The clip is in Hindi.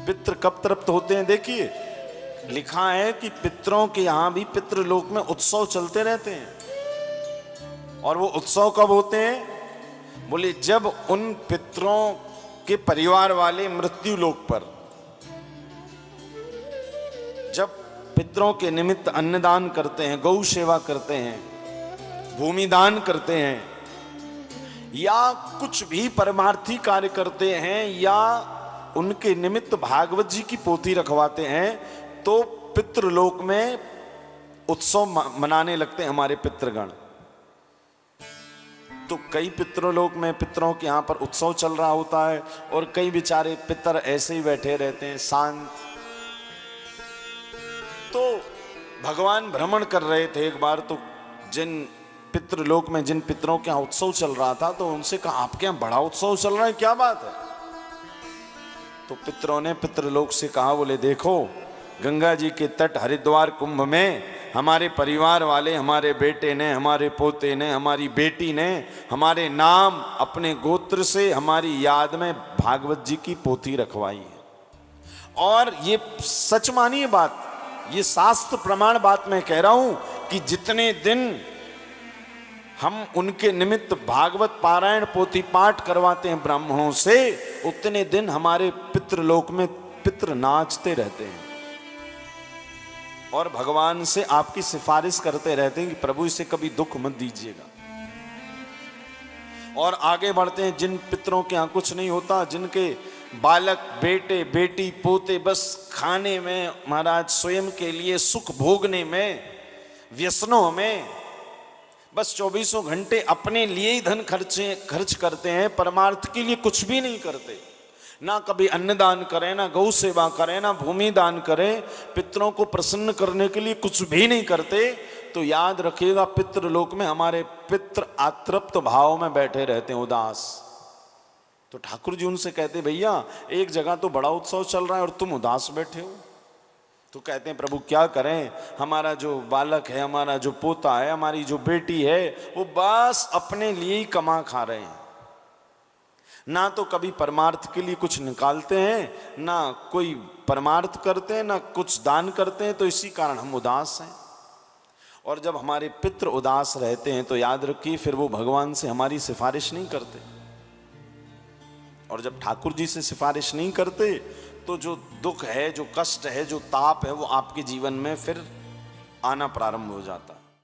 पितृ कब तृप्त होते हैं? देखिए लिखा है कि पितरों के यहां भी पितृलोक में उत्सव चलते रहते हैं। और वो उत्सव कब होते हैं? बोले जब उन पितरों के परिवार वाले मृत्यु लोक पर, जब पितरों के निमित्त अन्नदान करते हैं, गौ सेवा करते हैं, भूमि दान करते हैं, या कुछ भी परमार्थी कार्य करते हैं, या उनके निमित्त भागवत जी की पोथी रखवाते हैं, तो पितृलोक में उत्सव मनाने लगते हैं हमारे पितृगण। तो कई पितृलोक में पितरों के यहां पर उत्सव चल रहा होता है और कई बेचारे पितर ऐसे ही बैठे रहते हैं शांत। तो भगवान भ्रमण कर रहे थे एक बार, तो जिन पितृलोक में जिन पितरों के यहां उत्सव चल रहा था, तो उनसे कहा आपके यहां बड़ा उत्सव चल रहा है, क्या बात है? तो पितरों ने पितृलोक से कहा, बोले देखो गंगा जी के तट हरिद्वार कुंभ में हमारे परिवार वाले, हमारे बेटे ने, हमारे पोते ने, हमारी बेटी ने हमारे नाम अपने गोत्र से हमारी याद में भागवत जी की पोथी रखवाई है। और ये सच मानिए बात, ये शास्त्र प्रमाण बात मैं कह रहा हूं कि जितने दिन हम उनके निमित्त भागवत पारायण पोथी पाठ करवाते हैं ब्राह्मणों से, उतने दिन हमारे पितृलोक में पितृ नाचते रहते हैं और भगवान से आपकी सिफारिश करते रहते हैं कि प्रभु इसे कभी दुख मत दीजिएगा। और आगे बढ़ते हैं, जिन पितरों के यहां कुछ नहीं होता, जिनके बालक बेटे बेटी पोते बस खाने में, महाराज स्वयं के लिए सुख भोगने में, व्यसनों में बस 24 घंटे अपने लिए ही धन खर्च करते हैं, परमार्थ के लिए कुछ भी नहीं करते, ना कभी अन्नदान करें, ना गौ सेवा करें, ना भूमि दान करें, पितरों को प्रसन्न करने के लिए कुछ भी नहीं करते, तो याद रखिएगा पितृलोक में हमारे पितृ अतृप्त भाव में बैठे रहते हैं, उदास। तो ठाकुर जी उनसे कहते भैया एक जगह तो बड़ा उत्सव चल रहा है और तुम उदास बैठे हो। तो कहते हैं प्रभु क्या करें, हमारा जो बालक है, हमारा जो पोता है, हमारी जो बेटी है, वो बस अपने लिए ही कमा खा रहे हैं, ना तो कभी परमार्थ के लिए कुछ निकालते हैं, ना कोई परमार्थ करते हैं, ना कुछ दान करते हैं, तो इसी कारण हम उदास हैं। और जब हमारे पितृ उदास रहते हैं तो याद रखिए फिर वो भगवान से हमारी सिफारिश नहीं करते, और जब ठाकुर जी से सिफारिश नहीं करते तो जो दुख है, जो कष्ट है, जो ताप है, वो आपके जीवन में फिर आना प्रारंभ हो जाता है।